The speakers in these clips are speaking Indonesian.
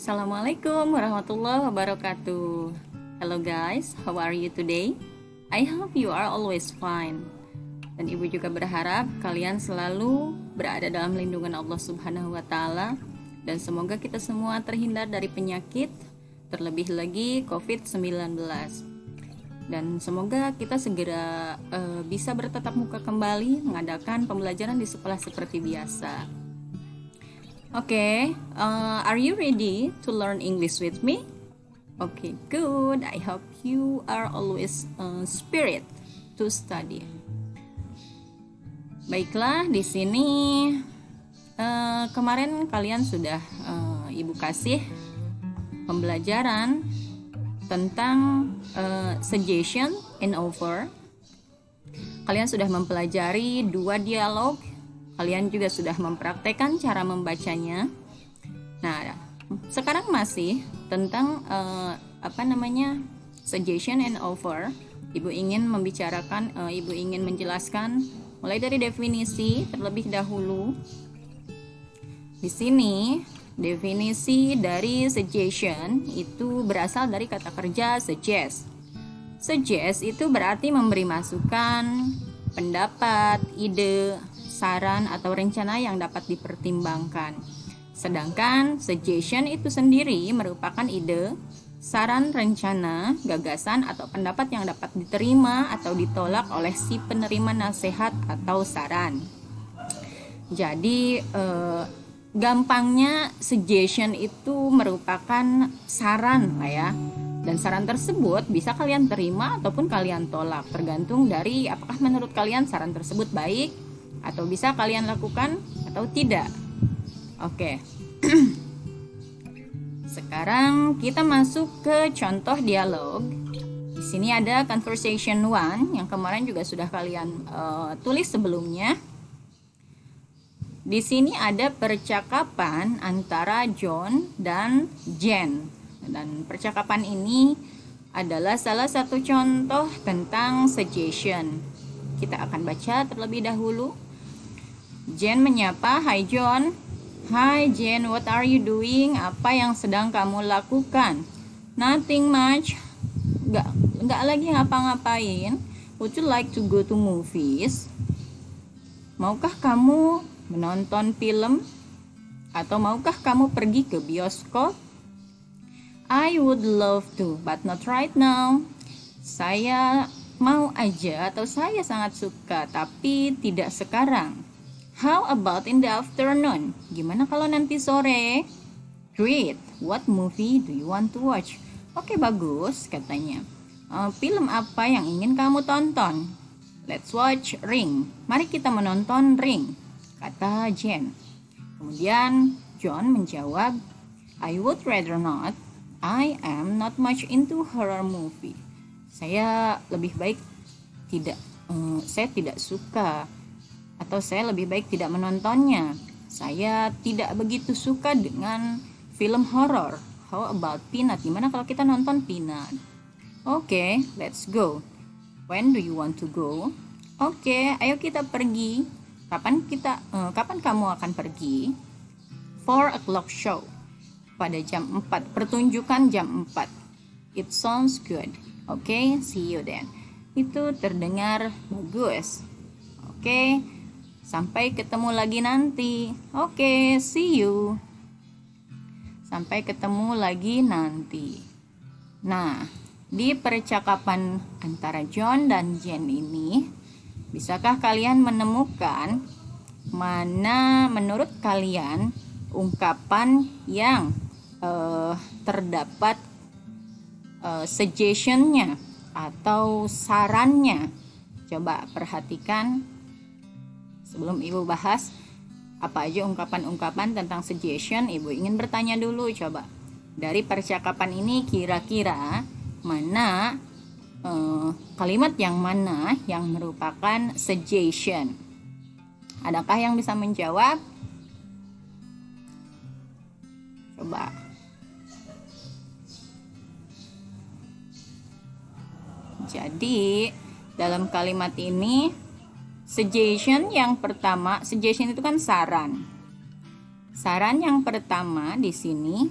Assalamualaikum warahmatullahi wabarakatuh. Hello guys, how are you today? I hope you are always fine. Dan ibu juga berharap kalian selalu berada dalam lindungan Allah Subhanahu wa Ta'ala, dan semoga kita semua terhindar dari penyakit, terlebih lagi COVID-19. Dan semoga kita segera bisa bertatap muka kembali mengadakan pembelajaran di sekolah seperti biasa. Okay, are you ready to learn English with me? Okay, good. I hope you are always spirit to study. Baiklah, di sini kemarin kalian sudah ibu kasih pembelajaran tentang suggestion and offer. Kalian sudah mempelajari 2 dialog. Kalian juga sudah mempraktekkan cara membacanya. Nah, sekarang masih tentang suggestion and offer. Ibu ingin membicarakan, ibu ingin menjelaskan mulai dari definisi terlebih dahulu. Di sini definisi dari suggestion itu berasal dari kata kerja suggest. Suggest itu berarti memberi masukan, pendapat, ide, saran atau rencana yang dapat dipertimbangkan. Sedangkan suggestion itu sendiri merupakan ide, saran, rencana, gagasan atau pendapat yang dapat diterima atau ditolak oleh si penerima nasihat atau saran. Jadi gampangnya suggestion itu merupakan saran lah ya. Dan saran tersebut bisa kalian terima ataupun kalian tolak, tergantung dari apakah menurut kalian saran tersebut baik atau bisa kalian lakukan atau tidak. Oke. Sekarang kita masuk ke contoh dialog. Di sini ada conversation 1 yang kemarin juga sudah kalian tulis sebelumnya. Di sini ada percakapan antara John dan Jen. Dan percakapan ini adalah salah satu contoh tentang suggestion. Kita akan baca terlebih dahulu. Jen menyapa, "Hai John." "Hai Jen, what are you doing?" Apa yang sedang kamu lakukan? "Nothing much." Nggak lagi ngapa-ngapain. "Would you like to go to movies?" Maukah kamu menonton film? Atau maukah kamu pergi ke bioskop? "I would love to, but not right now." Saya mau aja atau saya sangat suka, tapi tidak sekarang. "How about in the afternoon?" Gimana kalau nanti sore? "Great. What movie do you want to watch?" Oke, bagus, katanya. Film apa yang ingin kamu tonton? "Let's watch Ring." Mari kita menonton Ring, kata Jen. Kemudian John menjawab, "I would rather not. I am not much into horror movie." Saya lebih baik tidak, saya tidak suka, atau saya lebih baik tidak menontonnya. Saya tidak begitu suka dengan film horor. "How about Peanut?" Gimana kalau kita nonton Peanut? "Oke, let's go." "When do you want to go?" "Oke, ayo kita pergi." Kapan kamu akan pergi? 4 o'clock show. Pada jam 4, pertunjukan jam 4. "It sounds good." "Oke, see you then." Itu terdengar bagus. "Oke, sampai ketemu lagi nanti." "Oke, see you." Sampai ketemu lagi nanti. Nah, di percakapan antara John dan Jen ini, bisakah kalian menemukan mana menurut kalian ungkapan yang terdapat suggestion-nya atau sarannya? Coba perhatikan. Sebelum ibu bahas apa aja ungkapan-ungkapan tentang suggestion, ibu ingin bertanya dulu, coba dari percakapan ini kira-kira mana kalimat yang mana yang merupakan suggestion? Adakah yang bisa menjawab? Coba. Jadi dalam kalimat ini suggestion yang pertama, suggestion itu kan saran. Saran yang pertama di sini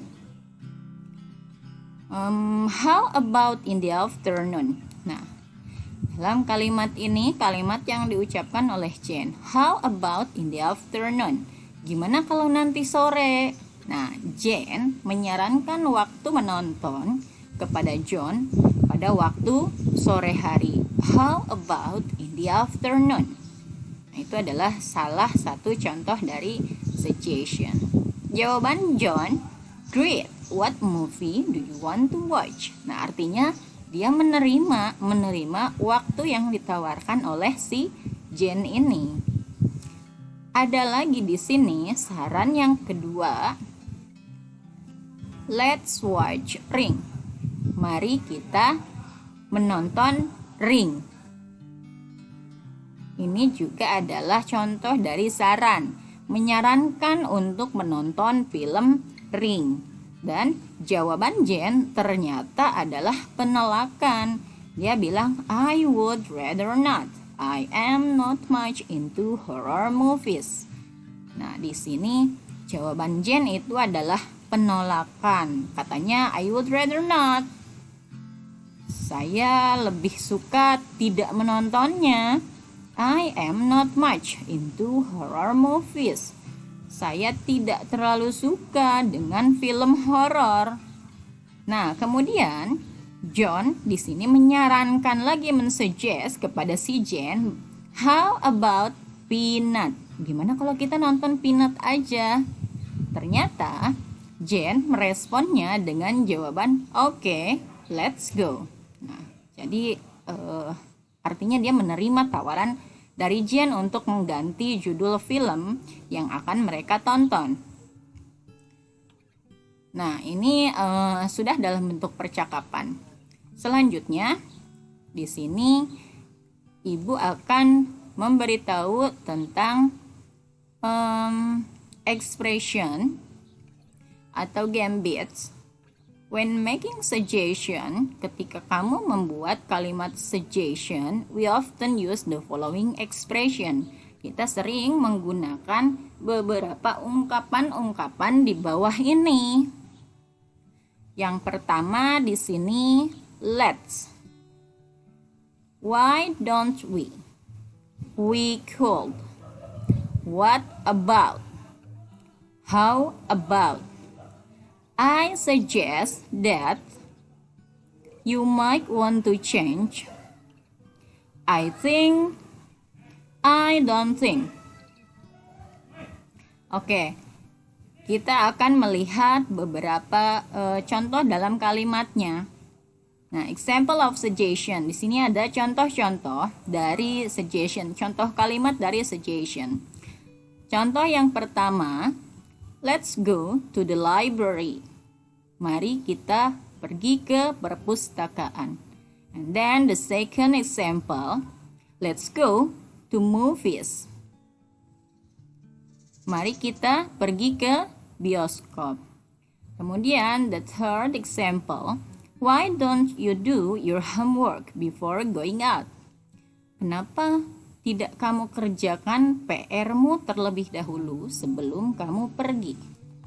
How about in the afternoon? Nah, dalam kalimat ini, kalimat yang diucapkan oleh Jane. How about in the afternoon? Gimana kalau nanti sore? Nah, Jane menyarankan waktu menonton kepada John pada waktu sore hari. How about in the afternoon? Nah, itu adalah salah satu contoh dari suggestion. Jawaban John, great. What movie do you want to watch? Nah, artinya dia menerima waktu yang ditawarkan oleh si Jane ini. Ada lagi di sini saran yang kedua. Let's watch Ring. Mari kita menonton Ring. Ini juga adalah contoh dari saran, menyarankan untuk menonton film Ring. Dan jawaban Jane ternyata adalah penolakan. Dia bilang, I would rather not. I am not much into horror movies. Nah, di sini jawaban Jane itu adalah penolakan. Katanya, I would rather not. Saya lebih suka tidak menontonnya. I am not much into horror movies. Saya tidak terlalu suka dengan film horor. Nah, kemudian John di sini menyarankan lagi, mensuggest kepada si Jane, how about Peanut? Gimana kalau kita nonton Peanut aja? Ternyata Jane meresponnya dengan jawaban, okay, let's go. Nah, jadi artinya dia menerima tawaran dari Jane untuk mengganti judul film yang akan mereka tonton. Nah, ini sudah dalam bentuk percakapan. Selanjutnya, di sini ibu akan memberitahu tentang expression atau gambits. When making suggestion, ketika kamu membuat kalimat suggestion, we often use the following expression. Kita sering menggunakan beberapa ungkapan-ungkapan di bawah ini. Yang pertama di sini, let's. Why don't we? We could. What about? How about? I suggest that you might want to change. I think. I don't think. Oke, kita akan melihat beberapa contoh dalam kalimatnya. Nah, example of suggestion. Di sini ada contoh-contoh dari suggestion, contoh kalimat dari suggestion. Contoh yang pertama, let's go to the library. Mari kita pergi ke perpustakaan. And then the second example, let's go to movies. Mari kita pergi ke bioskop. Kemudian the third example, why don't you do your homework before going out? Kenapa tidak kamu kerjakan PR-mu terlebih dahulu sebelum kamu pergi?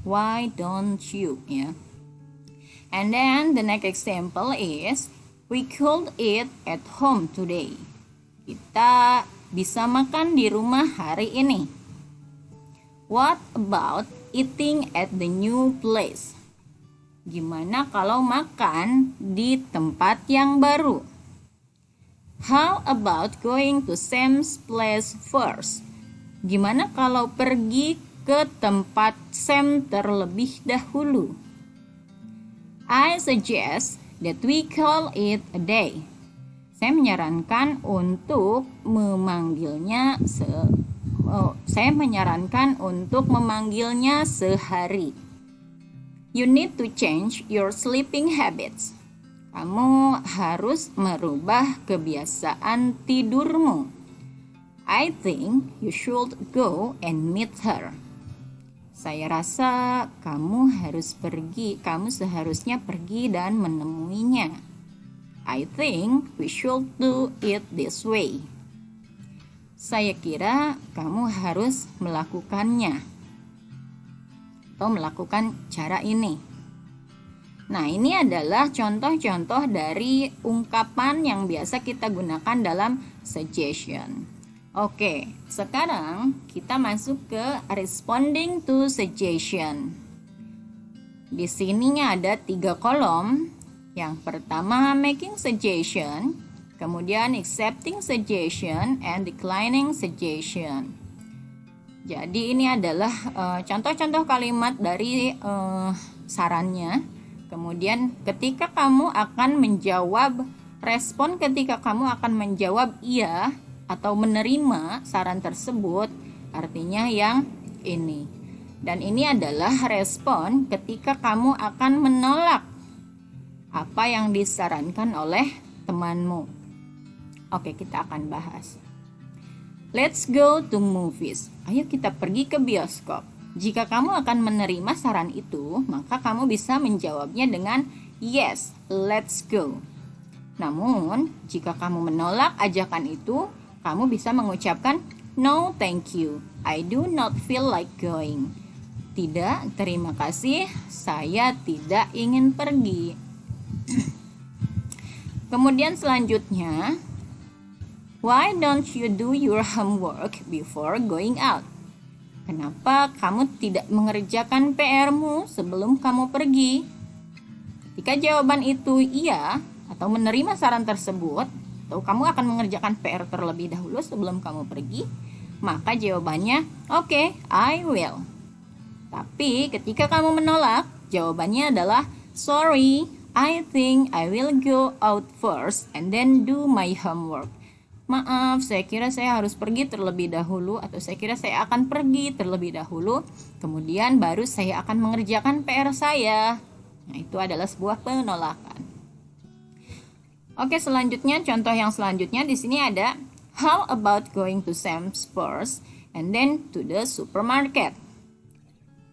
Why don't you? Ya. And then the next example is, we could eat at home today. Kita bisa makan di rumah hari ini. What about eating at the new place? Gimana kalau makan di tempat yang baru? How about going to Sam's place first? Gimana kalau pergi ke tempat Sam terlebih dahulu? I suggest that we call it a day. Saya menyarankan untuk memanggilnya sehari. You need to change your sleeping habits. Kamu harus merubah kebiasaan tidurmu. I think you should go and meet her. Saya rasa kamu seharusnya pergi dan menemuinya. I think we should do it this way. Saya kira kamu harus melakukannya atau melakukan cara ini. Nah, ini adalah contoh-contoh dari ungkapan yang biasa kita gunakan dalam suggestion. Oke, sekarang kita masuk ke responding to suggestion. Di sini ada 3 kolom. Yang pertama making suggestion, kemudian accepting suggestion, and declining suggestion. Jadi ini adalah contoh-contoh kalimat dari sarannya. Kemudian ketika kamu akan menjawab, respon ketika kamu akan menjawab iya atau menerima saran tersebut, artinya yang ini. Dan ini adalah respon ketika kamu akan menolak apa yang disarankan oleh temanmu. Oke, kita akan bahas. Let's go to movies. Ayo kita pergi ke bioskop. Jika kamu akan menerima saran itu, maka kamu bisa menjawabnya dengan yes, let's go. Namun, jika kamu menolak ajakan itu, kamu bisa mengucapkan no, thank you. I do not feel like going. Tidak, terima kasih. Saya tidak ingin pergi. Kemudian selanjutnya, why don't you do your homework before going out? Kenapa kamu tidak mengerjakan PR-mu sebelum kamu pergi? Ketika jawaban itu iya atau menerima saran tersebut, atau kamu akan mengerjakan PR terlebih dahulu sebelum kamu pergi, maka jawabannya okay, I will. Tapi ketika kamu menolak, jawabannya adalah sorry, I think I will go out first and then do my homework. Maaf, saya kira saya harus pergi terlebih dahulu, atau saya kira saya akan pergi terlebih dahulu, kemudian baru saya akan mengerjakan PR saya. Nah, itu adalah sebuah penolakan. Oke, selanjutnya contoh yang selanjutnya di sini ada how about going to Sam's first and then to the supermarket.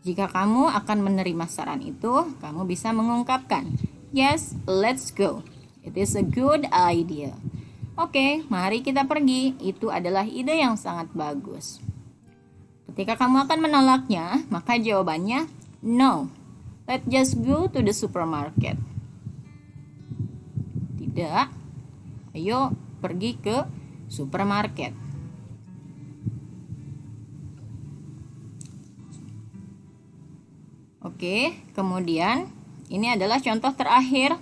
Jika kamu akan menerima saran itu, kamu bisa mengungkapkan yes, let's go. It is a good idea. Oke, mari kita pergi. Itu adalah ide yang sangat bagus. Ketika kamu akan menolaknya, maka jawabannya no. Let's just go to the supermarket. Tidak. Ayo pergi ke supermarket. Oke, kemudian ini adalah contoh terakhir.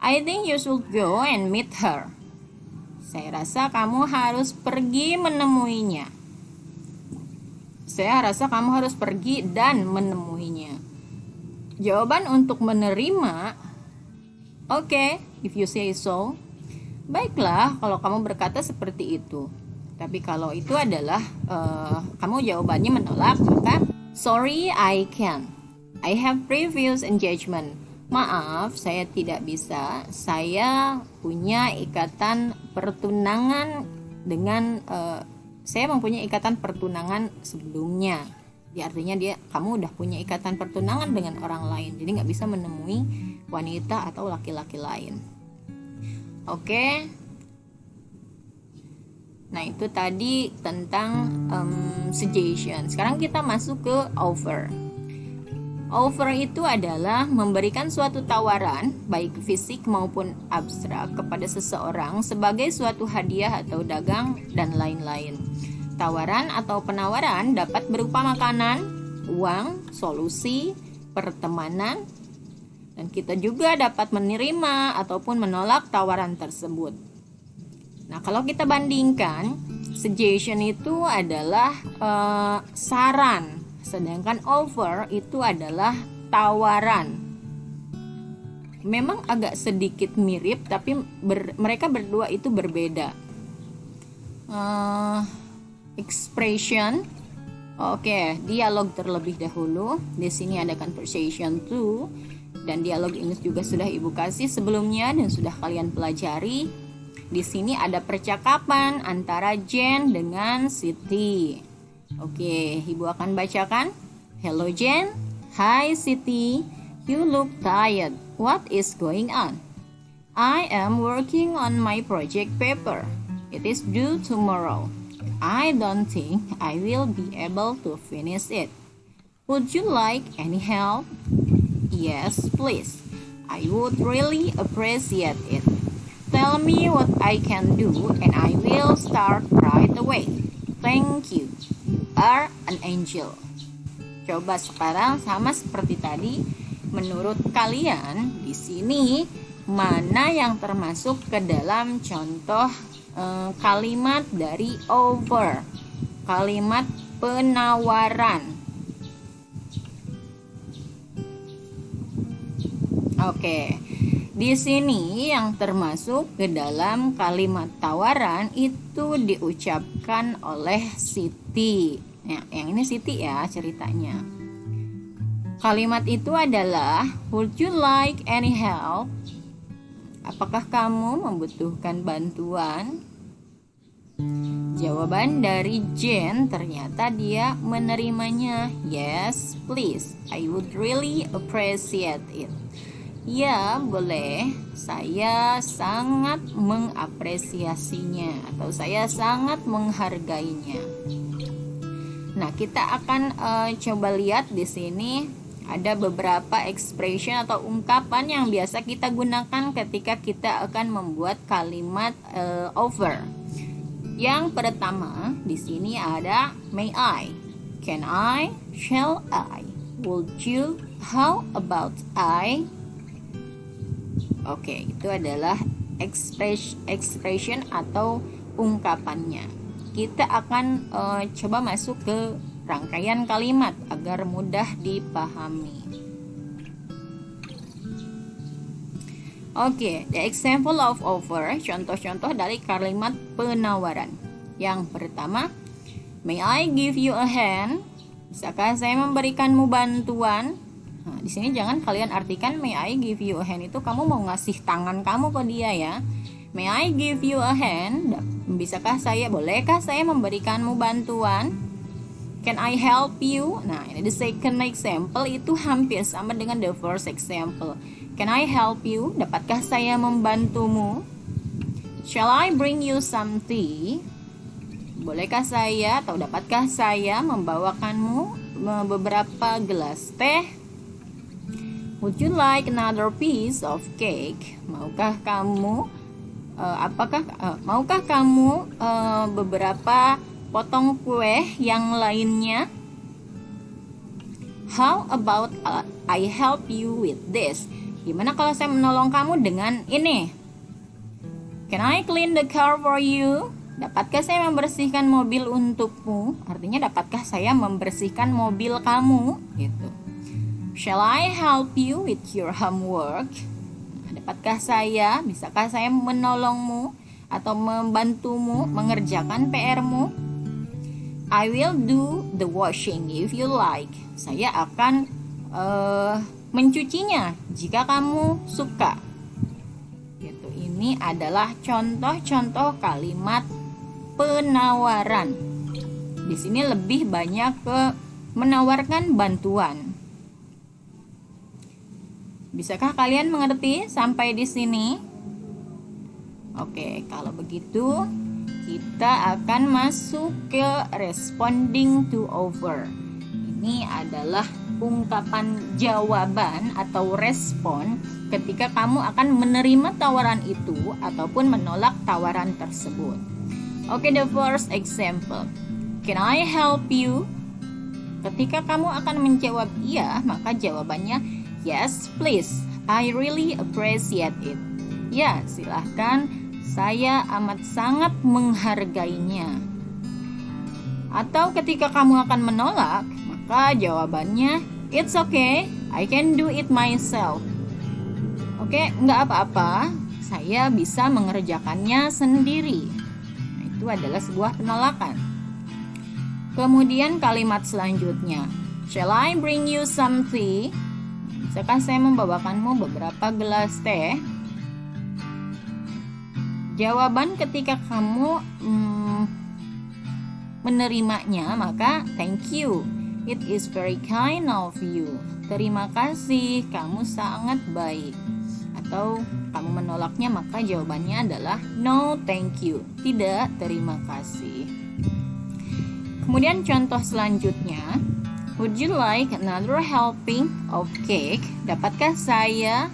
I think you should go and meet her. Saya rasa kamu harus pergi menemuinya. Saya rasa kamu harus pergi dan menemuinya. Jawaban untuk menerima, okay, if you say so. Baiklah kalau kamu berkata seperti itu. Tapi kalau itu adalah kamu jawabannya menolak, maka sorry, I can't. I have previous engagement. Maaf, saya tidak bisa. Saya punya ikatan pertunangan dengan saya mempunyai ikatan pertunangan sebelumnya. Artinya kamu udah punya ikatan pertunangan dengan orang lain, jadi nggak bisa menemui wanita atau laki-laki lain. Oke. Nah, itu tadi tentang suggestion. Sekarang kita masuk ke offer. Offer itu adalah memberikan suatu tawaran, baik fisik maupun abstrak, kepada seseorang sebagai suatu hadiah atau dagang dan lain-lain. Tawaran atau penawaran dapat berupa makanan, uang, solusi, pertemanan, dan kita juga dapat menerima ataupun menolak tawaran tersebut. Nah, kalau kita bandingkan, suggestion itu adalah saran. Sedangkan offer itu adalah tawaran. Memang agak sedikit mirip, tapi mereka berdua itu berbeda. Expression, oke, dialog terlebih dahulu. Di sini ada conversation too, dan dialog ini juga sudah Ibu kasih sebelumnya dan sudah kalian pelajari. Di sini ada percakapan antara Jen dengan Siti. Oke, Ibu akan bacakan. Hello Jen. Hi Siti. You look tired. What is going on? I am working on my project paper. It is due tomorrow. I don't think I will be able to finish it. Would you like any help? Yes, please. I would really appreciate it. Tell me what I can do and I will start right away. Thank you. You are an angel. Coba sekarang sama seperti tadi, menurut kalian di sini mana yang termasuk ke dalam contoh kalimat dari offer? Kalimat penawaran. Oke. Di sini yang termasuk ke dalam kalimat tawaran itu diucapkan oleh Siti. Ya, yang ini Siti ya ceritanya. Kalimat itu adalah, would you like any help? Apakah kamu membutuhkan bantuan? Jawaban dari Jane ternyata dia menerimanya. Yes, please. I would really appreciate it. Ya, boleh. Saya sangat mengapresiasinya atau saya sangat menghargainya. Nah, kita akan coba lihat di sini ada beberapa expression atau ungkapan yang biasa kita gunakan ketika kita akan membuat kalimat offer. Yang pertama di sini ada may I, can I, shall I, would you, how about I. Oke, itu adalah expression atau ungkapannya. Kita akan coba masuk ke rangkaian kalimat agar mudah dipahami. Oke, the example of offer, contoh-contoh dari kalimat penawaran. Yang pertama, may I give you a hand? Bisakah saya memberikanmu bantuan? Nah, di sini jangan kalian artikan may I give you a hand itu kamu mau ngasih tangan kamu ke dia ya. May I give you a hand? Bolehkah saya memberikanmu bantuan? Can I help you? Nah, ini the second example itu hampir sama dengan the first example. Can I help you? Dapatkah saya membantumu? Shall I bring you some tea? Bolehkah saya atau dapatkah saya membawakanmu beberapa gelas teh? Would you like another piece of cake? Maukah kamu beberapa potong kue yang lainnya? How about I help you with this? Gimana kalau saya menolong kamu dengan ini? Can I clean the car for you? Dapatkah saya membersihkan mobil untukmu? Artinya dapatkah saya membersihkan mobil kamu? Gitu. Shall I help you with your homework? Bisakah saya menolongmu atau membantumu mengerjakan PR-mu? I will do the washing if you like. Saya akan mencucinya jika kamu suka. Gitu. Ini adalah contoh-contoh kalimat penawaran. Di sini lebih banyak ke menawarkan bantuan. Bisakah kalian mengerti sampai di sini? Oke, kalau begitu kita akan masuk ke responding to offer. Ini adalah ungkapan jawaban atau respon ketika kamu akan menerima tawaran itu ataupun menolak tawaran tersebut. Oke, the first example. Can I help you? Ketika kamu akan menjawab iya, maka jawabannya yes, please. I really appreciate it. Ya, silahkan. Saya amat sangat menghargainya. Atau ketika kamu akan menolak, maka jawabannya it's okay. I can do it myself. Oke, nggak apa-apa. Saya bisa mengerjakannya sendiri. Nah, itu adalah sebuah penolakan. Kemudian kalimat selanjutnya. Shall I bring you some tea? Bisakah saya membawakanmu beberapa gelas teh? Jawaban ketika kamu menerimanya, maka thank you. It is very kind of you. Terima kasih, kamu sangat baik. Atau kamu menolaknya, maka jawabannya adalah no thank you. Tidak, terima kasih. Kemudian contoh selanjutnya. Would you like another helping of cake? Dapatkah saya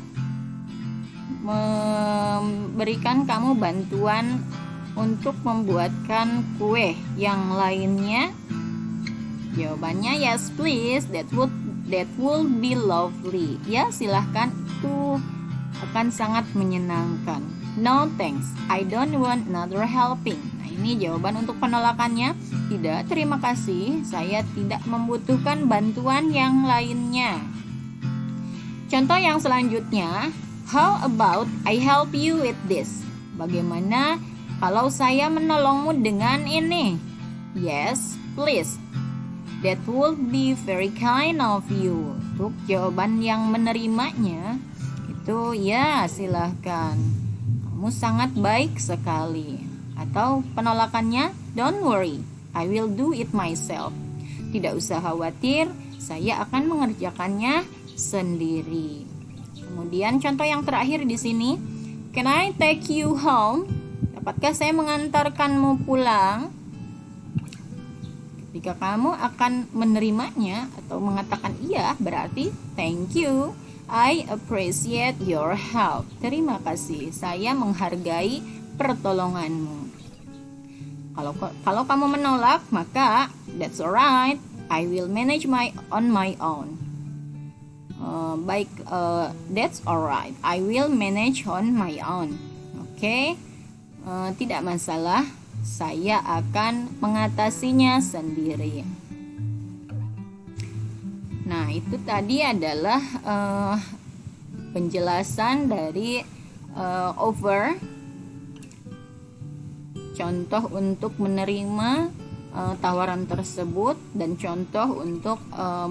memberikan kamu bantuan untuk membuatkan kue yang lainnya? Jawabannya yes please, that would be lovely. Ya, silahkan, itu akan sangat menyenangkan. No thanks, I don't want another helping. Nah, ini jawaban untuk penolakannya. Tidak, terima kasih, saya tidak membutuhkan bantuan yang lainnya. Contoh yang selanjutnya, how about I help you with this? Bagaimana kalau saya menolongmu dengan ini? Yes, please. That would be very kind of you. Untuk jawaban yang menerimanya, itu ya silahkan. Kamu sangat baik sekali. Atau penolakannya, don't worry, I will do it myself. Tidak usah khawatir, saya akan mengerjakannya sendiri. Kemudian contoh yang terakhir di sini, can I take you home? Dapatkah saya mengantarkanmu pulang? Jika kamu akan menerimanya atau mengatakan iya, berarti thank you, I appreciate your help. Terima kasih, saya menghargai pertolonganmu. Kalau kamu menolak, maka that's alright, I will manage on my own. That's alright, I will manage on my own. Oke, tidak masalah, saya akan mengatasinya sendiri. Nah, itu tadi adalah penjelasan dari over. Contoh untuk menerima tawaran tersebut dan contoh untuk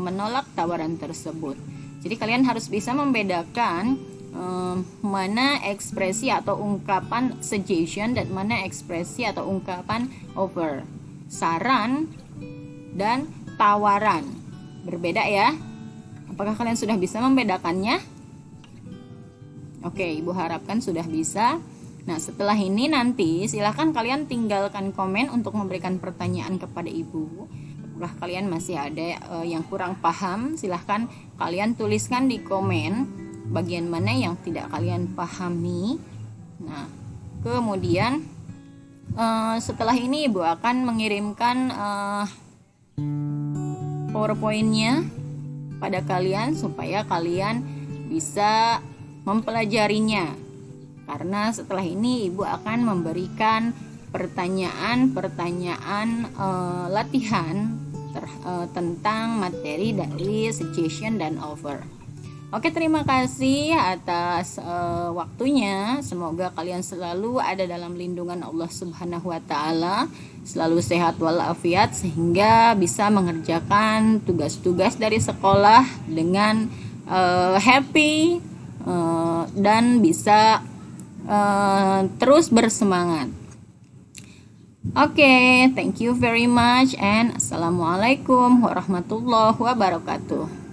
menolak tawaran tersebut. Jadi kalian harus bisa membedakan mana ekspresi atau ungkapan suggestion dan mana ekspresi atau ungkapan offer. Saran dan tawaran. Berbeda ya. Apakah kalian sudah bisa membedakannya? Oke, Ibu harapkan sudah bisa. Nah, setelah ini nanti silahkan kalian tinggalkan komen untuk memberikan pertanyaan kepada Ibu. Apakah kalian masih ada yang kurang paham? Silahkan kalian tuliskan di komen bagian mana yang tidak kalian pahami. Nah, kemudian setelah ini Ibu akan mengirimkan PowerPoint-nya pada kalian supaya kalian bisa mempelajarinya. Karena setelah ini Ibu akan memberikan pertanyaan-pertanyaan latihan tentang materi dari suggestion dan offer. Oke, terima kasih atas waktunya. Semoga kalian selalu ada dalam lindungan Allah Subhanahu wa taala, selalu sehat walafiat sehingga bisa mengerjakan tugas-tugas dari sekolah dengan happy dan bisa terus bersemangat. Oke, thank you very much and assalamualaikum warahmatullahi wabarakatuh.